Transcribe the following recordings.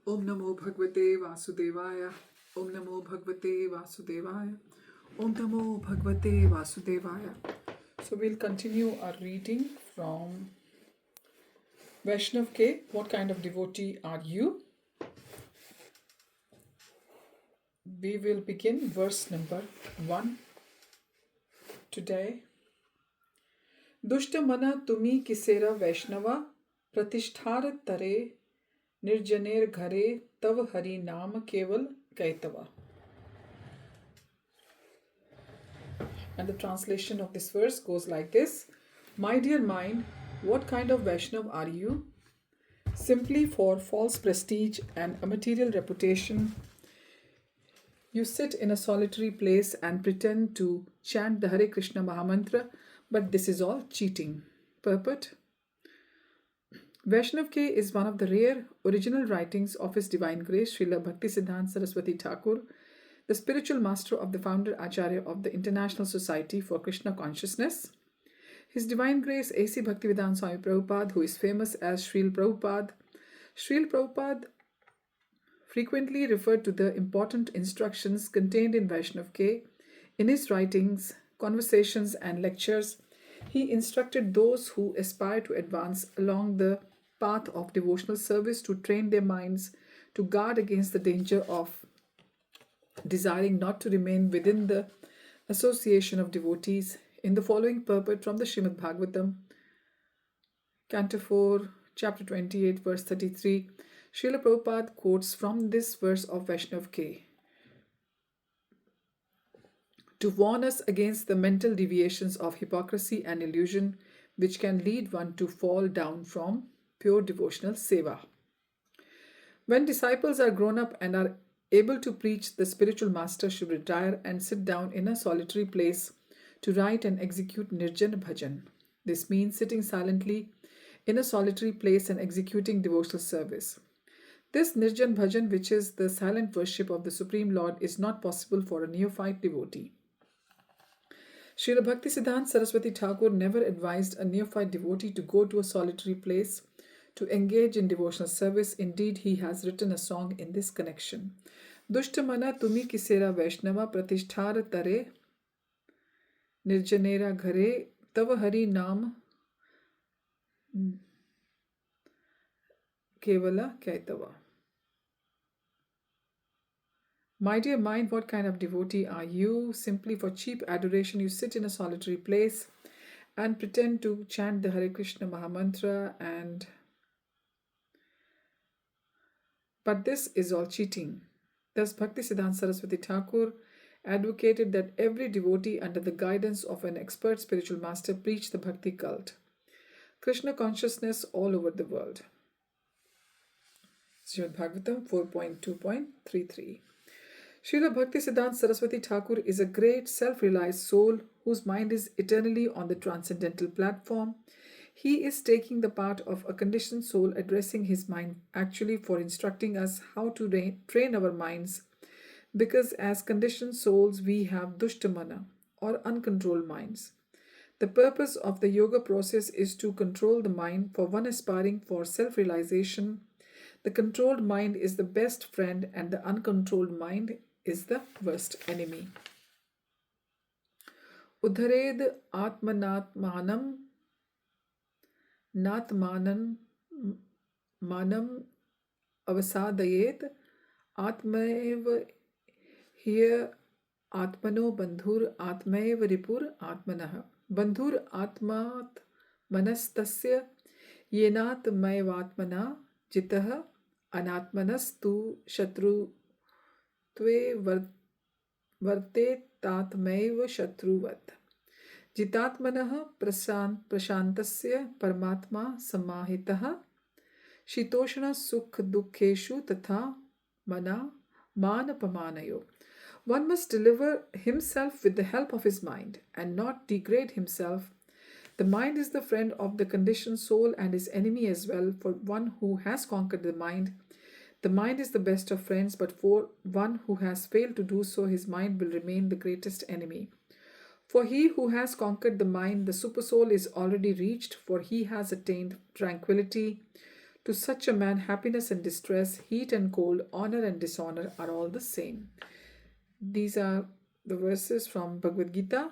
Om Namo Bhagavate Vasudevaya. Om Namo Bhagavate Vasudevaya. Om Namo Bhagavate Vasudevaya. So we'll continue our reading from Vaisnava Ke. What kind of devotee are you? We will begin verse number 1 today. Dushta mana tumi kisera Vaishnava pratisthar tare nirjaner ghare tav hari naam keval kaitava. And the translation of this verse goes like this. My dear mind, what kind of Vaishnav are you? Simply for false prestige and a material reputation, you sit in a solitary place and pretend to chant the Hare Krishna Mahamantra, but this is all cheating. Purport. Vaisnava Ke is one of the rare original writings of His Divine Grace, Srila Bhakti Siddhanta Thakur, the spiritual master of the founder Acharya of the International Society for Krishna Consciousness. His Divine Grace A.C. Bhaktivedanta Swami Prabhupada, who is famous as Srila Prabhupada. Srila Prabhupada frequently referred to the important instructions contained in Vaisnava Ke. In his writings, conversations, and lectures, he instructed those who aspire to advance along the path of devotional service to train their minds to guard against the danger of desiring not to remain within the association of devotees. In the following purport from the Srimad Bhagavatam, Canto 4, Chapter 28, verse 33, Srila Prabhupada quotes from this verse of Vaisnava Ke to warn us against the mental deviations of hypocrisy and illusion which can lead one to fall down from pure devotional seva. When disciples are grown up and are able to preach, the spiritual master should retire and sit down in a solitary place to write and execute Nirjan Bhajan. This means sitting silently in a solitary place and executing devotional service. This Nirjan Bhajan, which is the silent worship of the Supreme Lord, is not possible for a neophyte devotee. Srila Bhakti Siddhanta Thakur never advised a neophyte devotee to go to a solitary place to engage in devotional service. Indeed, he has written a song in this connection. Dushtamana tumi kisera Vaishnava pratisthar tare nirjanera ghare tav hari naam kevala kaitava. My dear mind, what kind of devotee are you? Simply for cheap adoration, you sit in a solitary place and pretend to chant the Hare Krishna Mahamantra, but this is all cheating. Thus, Bhakti Siddhanta Saraswati Thakur advocated that every devotee under the guidance of an expert spiritual master preach the Bhakti cult, Krishna consciousness all over the world. Srimad Bhagavatam 4.2.33. Srila Bhakti Siddhanta Saraswati Thakur is a great self-realized soul whose mind is eternally on the transcendental platform. He is taking the part of a conditioned soul, addressing his mind actually for instructing us how to train our minds, because as conditioned souls we have dushtamana or uncontrolled minds. The purpose of the yoga process is to control the mind. For one aspiring for self-realization, the controlled mind is the best friend and the uncontrolled mind is the worst enemy. Udhared atmanatmanam natmanan manam avasadayet atmaeva hiya atmano bandhur atmaeva ripur atmanah bandhur atmat manastasya yenat maevatmana jitah anatmanastu shatru tve varte tatmaiva shatruvat jitatmanah prashantasya paramatma samahitah shitoshna sukh dukkheshu tatha mana manapamanayo. One must deliver himself with the help of his mind and not degrade himself. The mind is the friend of the conditioned soul and his enemy as well. For one who has conquered the mind is the best of friends, but for one who has failed to do so, his mind will remain the greatest enemy. For he who has conquered the mind, the supersoul is already reached, for he has attained tranquility. To such a man, happiness and distress, heat and cold, honor and dishonor are all the same. These are the verses from Bhagavad Gita,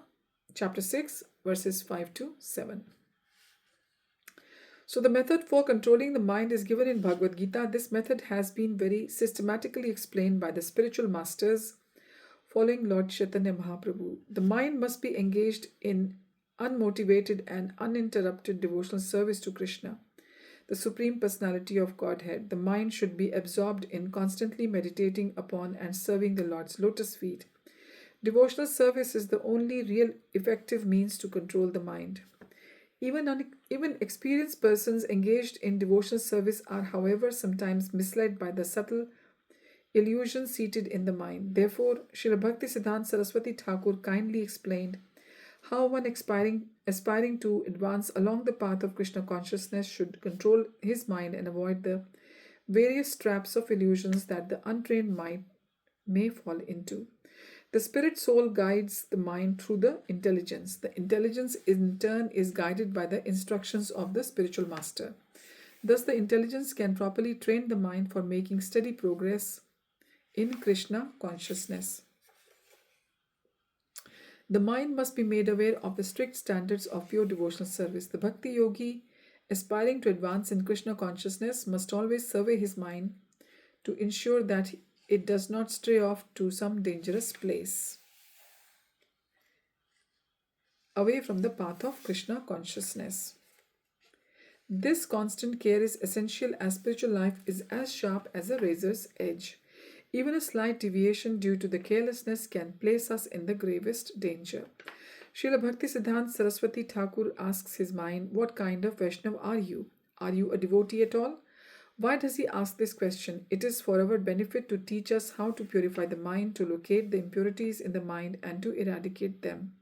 chapter 6, verses 5 to 7. So the method for controlling the mind is given in Bhagavad Gita. This method has been very systematically explained by the spiritual masters following Lord Chaitanya Mahaprabhu. The mind must be engaged in unmotivated and uninterrupted devotional service to Krishna, the Supreme Personality of Godhead. The mind should be absorbed in constantly meditating upon and serving the Lord's lotus feet. Devotional service is the only real effective means to control the mind. Even experienced persons engaged in devotional service are, however, sometimes misled by the subtle illusion seated in the mind. Therefore, Srila Bhakti Siddhanta Saraswati Thakur kindly explained how one aspiring to advance along the path of Krishna consciousness should control his mind and avoid the various traps of illusions that the untrained mind may fall into. The spirit soul guides the mind through the intelligence. The intelligence, in turn, is guided by the instructions of the spiritual master. Thus, the intelligence can properly train the mind for making steady progress in Krishna consciousness. The mind must be made aware of the strict standards of pure devotional service. The Bhakti Yogi, aspiring to advance in Krishna consciousness, must always survey his mind to ensure that it does not stray off to some dangerous place away from the path of Krishna consciousness. This constant care is essential, as spiritual life is as sharp as a razor's edge. Even a slight deviation due to the carelessness can place us in the gravest danger. Srila Bhakti Siddhanta Saraswati Thakur asks his mind, "What kind of Vaishnava are you? Are you a devotee at all?" Why does he ask this question? It is for our benefit to teach us how to purify the mind, to locate the impurities in the mind, and to eradicate them.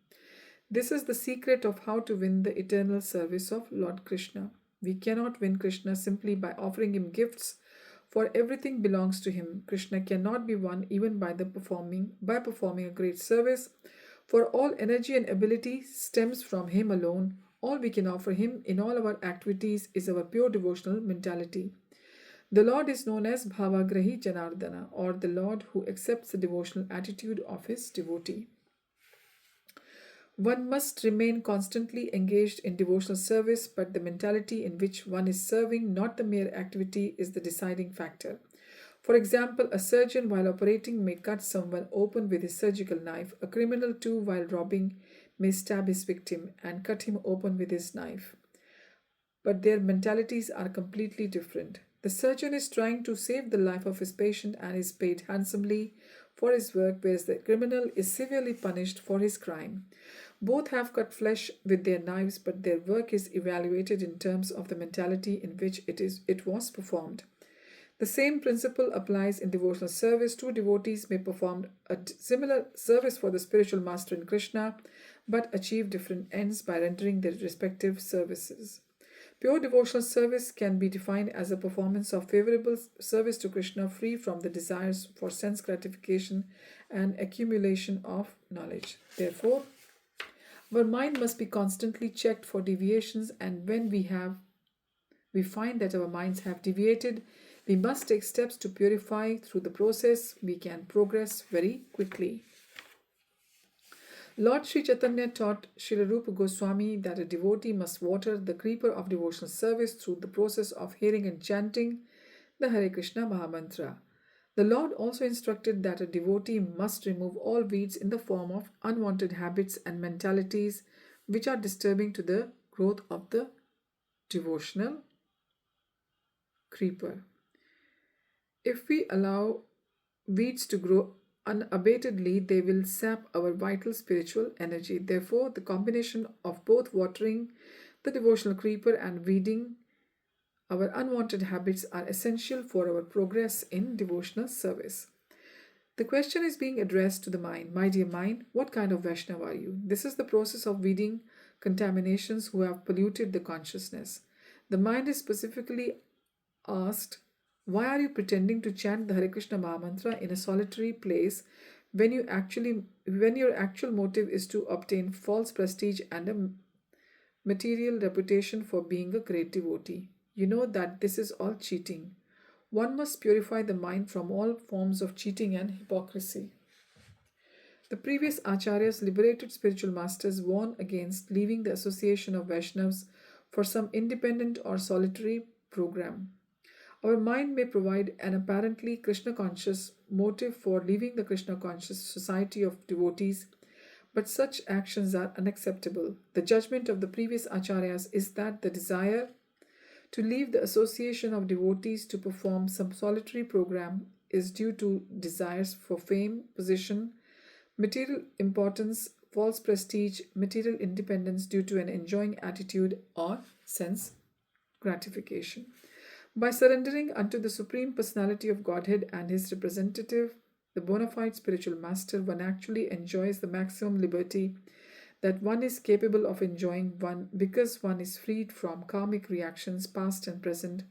This is the secret of how to win the eternal service of Lord Krishna. We cannot win Krishna simply by offering him gifts, for everything belongs to him. Krishna cannot be won even by performing a great service, for all energy and ability stems from him alone. All we can offer him in all our activities is our pure devotional mentality. The Lord is known as Bhavagrahi Janardana, or the Lord who accepts the devotional attitude of his devotee. One must remain constantly engaged in devotional service, but the mentality in which one is serving, not the mere activity, is the deciding factor. For example, a surgeon while operating may cut someone open with his surgical knife. A criminal too, while robbing, may stab his victim and cut him open with his knife. But their mentalities are completely different. The surgeon is trying to save the life of his patient and is paid handsomely for his work, whereas the criminal is severely punished for his crime. Both have cut flesh with their knives, but their work is evaluated in terms of the mentality in which it was performed. The same principle applies in devotional service. Two devotees may perform a similar service for the spiritual master in Krishna, but achieve different ends by rendering their respective services. Pure devotional service can be defined as a performance of favorable service to Krishna, free from the desires for sense gratification and accumulation of knowledge. Therefore, our mind must be constantly checked for deviations, and when we find that our minds have deviated, we must take steps to purify. Through the process, we can progress very quickly. Lord Sri Chaitanya taught Srila Rupa Goswami that a devotee must water the creeper of devotional service through the process of hearing and chanting the Hare Krishna Mahamantra. The Lord also instructed that a devotee must remove all weeds in the form of unwanted habits and mentalities which are disturbing to the growth of the devotional creeper. If we allow weeds to grow unabatedly, they will sap our vital spiritual energy. Therefore, the combination of both watering the devotional creeper and weeding our unwanted habits are essential for our progress in devotional service. The question is being addressed to the mind. My dear mind, what kind of Vaishnava are you? This is the process of weeding contaminations who have polluted the consciousness. The mind is specifically asked, why are you pretending to chant the Hare Krishna Mahamantra in a solitary place when your actual motive is to obtain false prestige and a material reputation for being a great devotee? you know that this is all cheating. One must purify the mind from all forms of cheating and hypocrisy. The previous acharyas, liberated spiritual masters, warn against leaving the association of Vaishnavas for some independent or solitary program. Our mind may provide an apparently Krishna conscious motive for leaving the Krishna conscious society of devotees, but such actions are unacceptable. The judgment of the previous acharyas is that the desire to leave the association of devotees to perform some solitary program is due to desires for fame, position, material importance, false prestige, material independence due to an enjoying attitude or sense gratification. By surrendering unto the Supreme Personality of Godhead and His representative, the bona fide spiritual master, one actually enjoys the maximum liberty that one is capable of enjoying one because one is freed from karmic reactions past and present,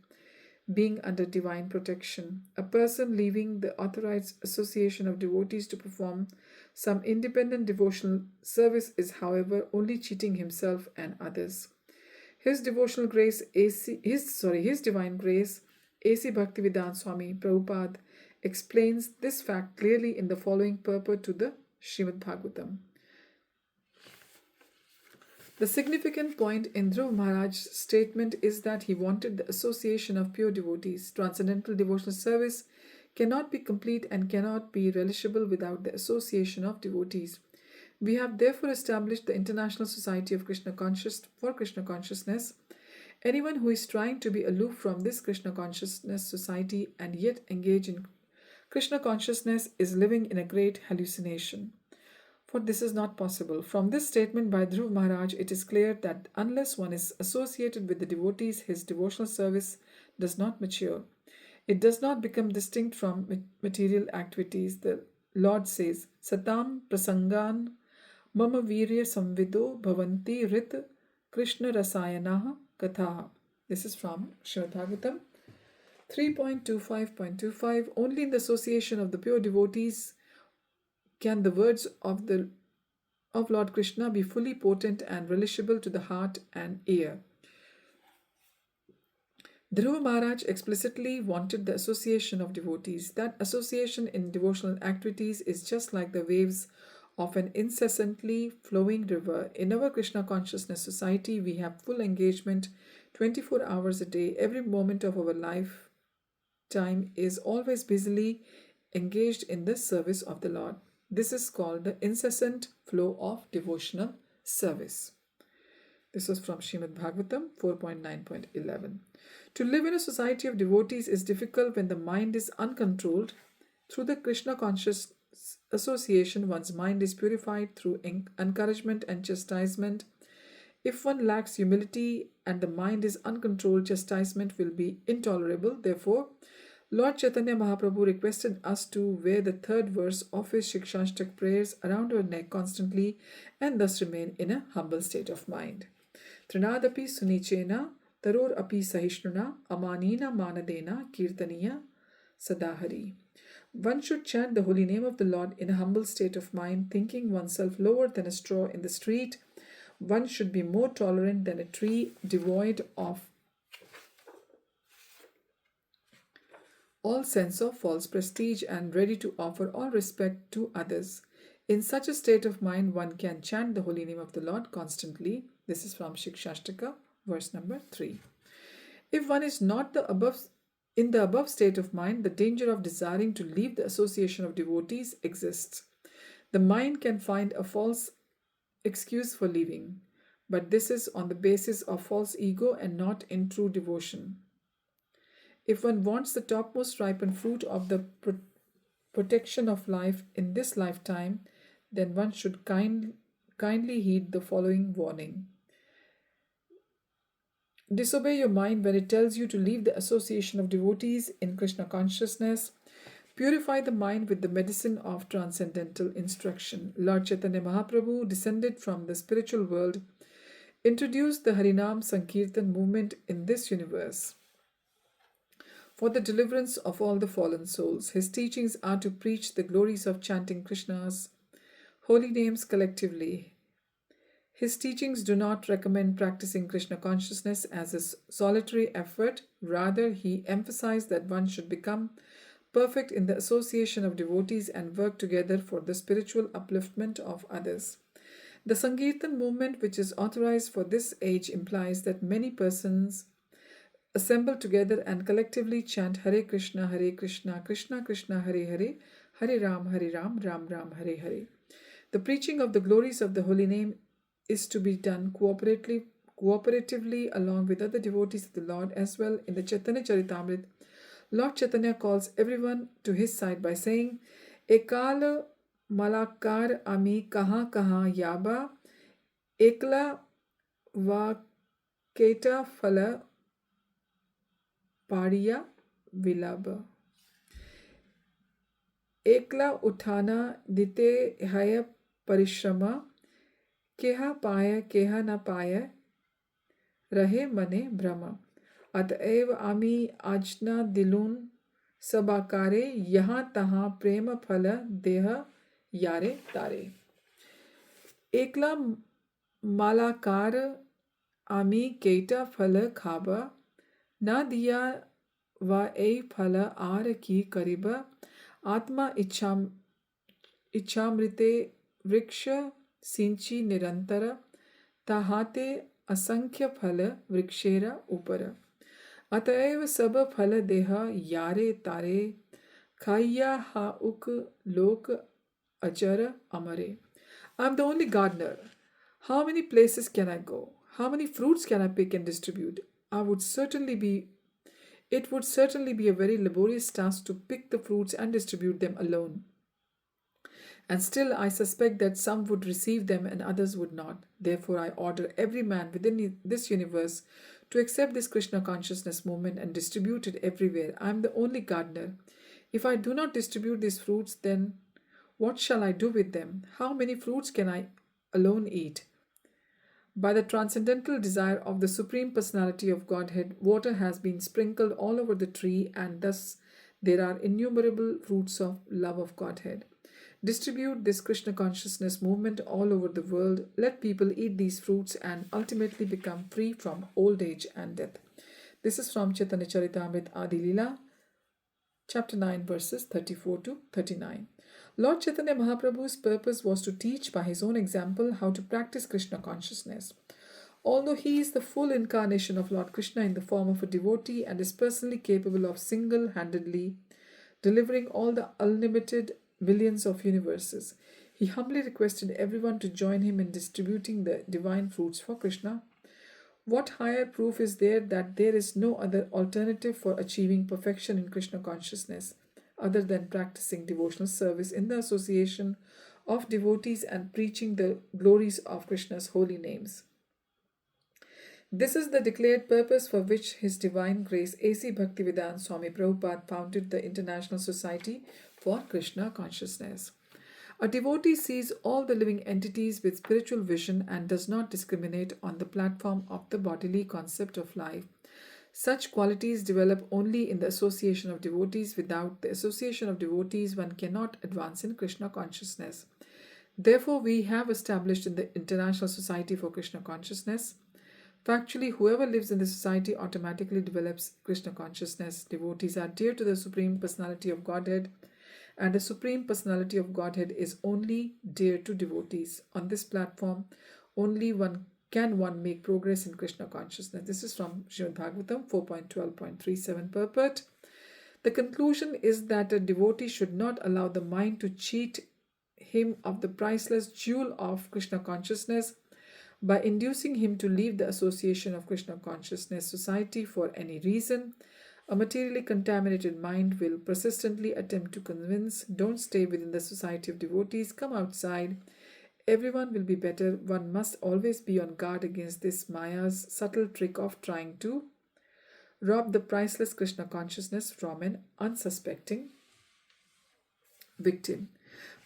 being under divine protection. A person leaving the authorized association of devotees to perform some independent devotional service is, however, only cheating himself and others. His devotional grace, His divine grace, A.C. Bhaktivedanta Swami Prabhupada explains this fact clearly in the following purport to the Srimad Bhagavatam. The significant point in Dhruv Maharaj's statement is that he wanted the association of pure devotees. Transcendental devotional service cannot be complete and cannot be relishable without the association of devotees. We have therefore established the International Society of Krishna Consciousness. Anyone who is trying to be aloof from this Krishna Consciousness Society and yet engage in Krishna consciousness is living in a great hallucination. For this is not possible. From this statement by Dhruv Maharaj, it is clear that unless one is associated with the devotees, his devotional service does not mature. It does not become distinct from material activities. The Lord says, Satam prasangan mama virya samvido bhavanti rit Krishna rasayanaha katha. This is from Srimad Bhagavatam 3.25.25. Only in the association of the pure devotees can the words of Lord Krishna be fully potent and relishable to the heart and ear. Dhruva Maharaj explicitly wanted the association of devotees. That association in devotional activities is just like the waves of an incessantly flowing river. In our Krishna Consciousness Society, we have full engagement 24 hours a day. Every moment of our lifetime is always busily engaged in the service of the Lord. This is called the incessant flow of devotional service. This was from Srimad Bhagavatam 4.9.11. To live in a society of devotees is difficult when the mind is uncontrolled. Through the Krishna conscious association, one's mind is purified through encouragement and chastisement. If one lacks humility and the mind is uncontrolled, chastisement will be intolerable. Therefore, Lord Chaitanya Mahaprabhu requested us to wear the third verse of his Shikshashtak prayers around our neck constantly and thus remain in a humble state of mind. Trinadapi sunichena taror api sahishnuna amanina manadena kirtaniya sadahari. One should chant the holy name of the Lord in a humble state of mind, thinking oneself lower than a straw in the street. One should be more tolerant than a tree, devoid of all sense of false prestige and ready to offer all respect to others. In such a state of mind, one can chant the holy name of the Lord constantly. This is from Shikshashtaka, verse number 3. If one is not in the above state of mind, the danger of desiring to leave the association of devotees exists. The mind can find a false excuse for leaving, but this is on the basis of false ego and not in true devotion. If one wants the topmost ripened fruit of the protection of life in this lifetime, then one should kindly heed the following warning. Disobey your mind when it tells you to leave the association of devotees in Krishna consciousness. Purify the mind with the medicine of transcendental instruction. Lord Chaitanya Mahaprabhu, descended from the spiritual world, introduced the Harinam Sankirtan movement in this universe for the deliverance of all the fallen souls. His teachings are to preach the glories of chanting Krishna's holy names collectively. His teachings do not recommend practicing Krishna consciousness as a solitary effort. Rather, he emphasized that one should become perfect in the association of devotees and work together for the spiritual upliftment of others. The Sankirtan movement, which is authorized for this age, implies that many persons assemble together and collectively chant Hare Krishna, Krishna Krishna, Hare Hare, Hare Ram, Ram Ram, Hare Hare. The preaching of the glories of the holy name is to be done cooperatively along with other devotees of the Lord as well. In the Chaitanya Charitamrita, Lord Chaitanya calls everyone to his side by saying, Ekal malakar ami kaha kaha yaba, ekla va keta phala pariya vilaba. Ekla uthana dite haya parishrama, keha paya keha na paya, rahe mane brahma. अतएव आमी आजना दिलून सबाकारे यहाँ तहाँ प्रेम फल देह यारे तारे. एकला मालाकार आमी केटा फल खाबा, ना दिया वा ए फल आर की करीब, आत्मा इच्छामृते वृक्ष सिंची निरंतर, ताहाते असंख्य फल वृक्षेरा ऊपर. अतएव सब फल देह यारे तारे, खाइया हा उक लोक अचर amare. I am the only gardener. How many places can I go? How many fruits can I pick and distribute? It would certainly be a very laborious task to pick the fruits and distribute them alone. And still I suspect that some would receive them and others would not. Therefore I order every man within this universe to accept this Krishna consciousness movement and distribute it everywhere. I am the only gardener. If I do not distribute these fruits, then what shall I do with them? How many fruits can I alone eat? By the transcendental desire of the Supreme Personality of Godhead, water has been sprinkled all over the tree, and thus there are innumerable fruits of love of Godhead. Distribute this Krishna consciousness movement all over the world. Let people eat these fruits and ultimately become free from old age and death. This is from Chaitanya Charitamrita Adi Leela, chapter 9, verses 34 to 39. Lord Chaitanya Mahaprabhu's purpose was to teach by his own example how to practice Krishna consciousness. Although he is the full incarnation of Lord Krishna in the form of a devotee and is personally capable of single-handedly delivering all the unlimited millions of universes, he humbly requested everyone to join him in distributing the divine fruits for Krishna. What higher proof is there that there is no other alternative for achieving perfection in Krishna consciousness other than practicing devotional service in the association of devotees and preaching the glories of Krishna's holy names? This is the declared purpose for which His Divine Grace A.C. Bhaktivedanta Swami Prabhupada founded the International Society for Krishna Consciousness. A devotee sees all the living entities with spiritual vision and does not discriminate on the platform of the bodily concept of life. Such qualities develop only in the association of devotees. Without the association of devotees, one cannot advance in Krishna consciousness. Therefore, we have established in the International Society for Krishna Consciousness. Factually, whoever lives in the society automatically develops Krishna consciousness. Devotees are dear to the Supreme Personality of Godhead, and the Supreme Personality of Godhead is only dear to devotees. On this platform, only one make progress in Krishna consciousness. This is from Srimad Bhagavatam 4.12.37 purport. The conclusion is that a devotee should not allow the mind to cheat him of the priceless jewel of Krishna consciousness by inducing him to leave the association of Krishna Consciousness Society for any reason. A materially contaminated mind will persistently attempt to convince, don't stay within the society of devotees, come outside. Everyone will be better. One must always be on guard against this Maya's subtle trick of trying to rob the priceless Krishna consciousness from an unsuspecting victim.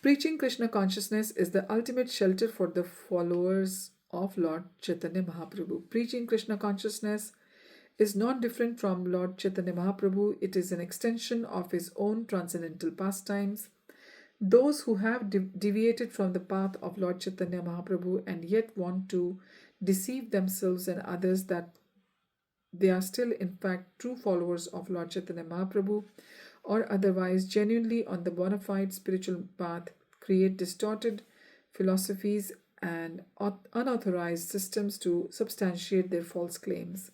Preaching Krishna consciousness is the ultimate shelter for the followers of Lord Chaitanya Mahaprabhu. Preaching Krishna consciousness is not different from Lord Chaitanya Mahaprabhu. It is an extension of his own transcendental pastimes. Those who have deviated from the path of Lord Chaitanya Mahaprabhu and yet want to deceive themselves and others that they are still in fact true followers of Lord Chaitanya Mahaprabhu or otherwise genuinely on the bona fide spiritual path create distorted philosophies and unauthorized systems to substantiate their false claims.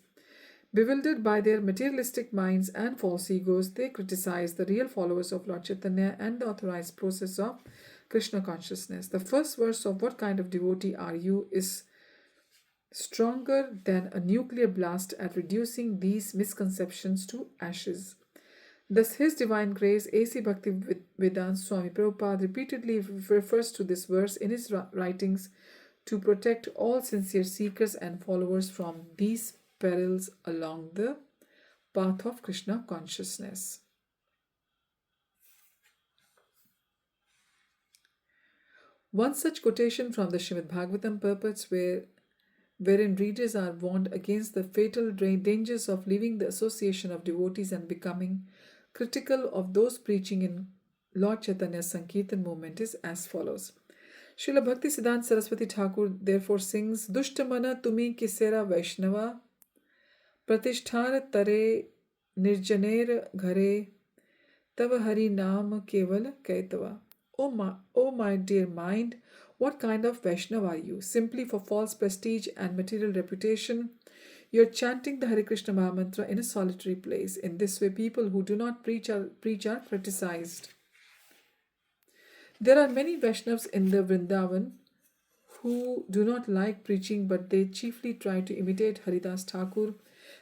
Bewildered by their materialistic minds and false egos, they criticize the real followers of Lord Chaitanya and the authorized process of Krishna consciousness. The first verse of "What kind of devotee are you?" is stronger than a nuclear blast at reducing these misconceptions to ashes. Thus, His Divine Grace A.C. Bhakti Vedanta Swami Prabhupada repeatedly refers to this verse in his writings to protect all sincere seekers and followers from these perils along the path of Krishna consciousness. One such quotation from the Srimad Bhagavatam purports wherein readers are warned against the fatal dangers of leaving the association of devotees and becoming critical of those preaching in Lord Chaitanya's Sankirtan movement is as follows. Srila Bhakti Siddhanta Saraswati Thakur therefore sings, Dushtamana tumi kisera Vaisnava Pratisthar tare nirjaner ghare tava hari naam keval kaitava. O my dear mind, what kind of Vaishnava are you? Simply for false prestige and material reputation, you are chanting the Hare Krishna Mahamantra in a solitary place. In this way, people who do not preach are criticized. There are many Vaishnavas in the Vrindavan who do not like preaching, but they chiefly try to imitate Haridas Thakur.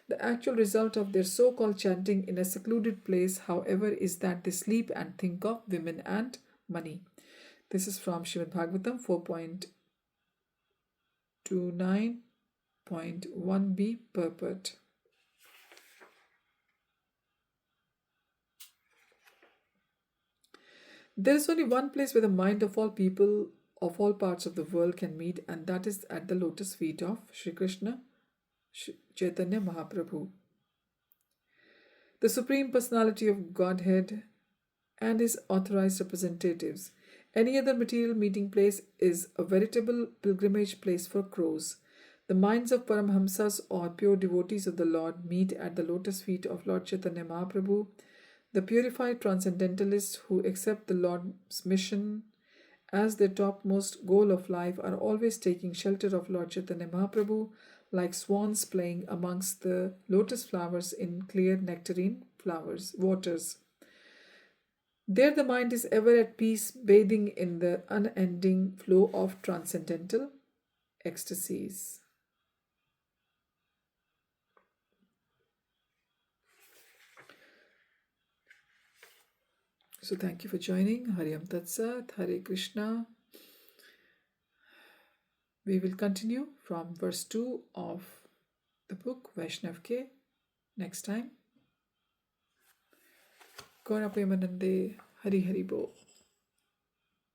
The actual result of their so-called chanting in a secluded place, however, is that they sleep and think of women and money. This is from Srimad Bhagavatam 4.29.1b purport. There is only one place where the mind of all people of all parts of the world can meet, and that is at the lotus feet of Sri Krishna Chaitanya Mahaprabhu, the Supreme Personality of Godhead, and his authorized representatives. Any other material meeting place is a veritable pilgrimage place for crows. The minds of Paramhamsas or pure devotees of the Lord meet at the lotus feet of Lord Chaitanya Mahaprabhu. The purified transcendentalists who accept the Lord's mission as their topmost goal of life are always taking shelter of Lord Chaitanya Mahaprabhu, like swans playing amongst the lotus flowers in clear nectarine waters. There the mind is ever at peace, bathing in the unending flow of transcendental ecstasies. So thank you for joining. Hariam Tat Sat, Hare Krishna. We will continue from verse 2 of the book Vaisnava Ke next time. Gaura Premanande, Hari Hari Bo.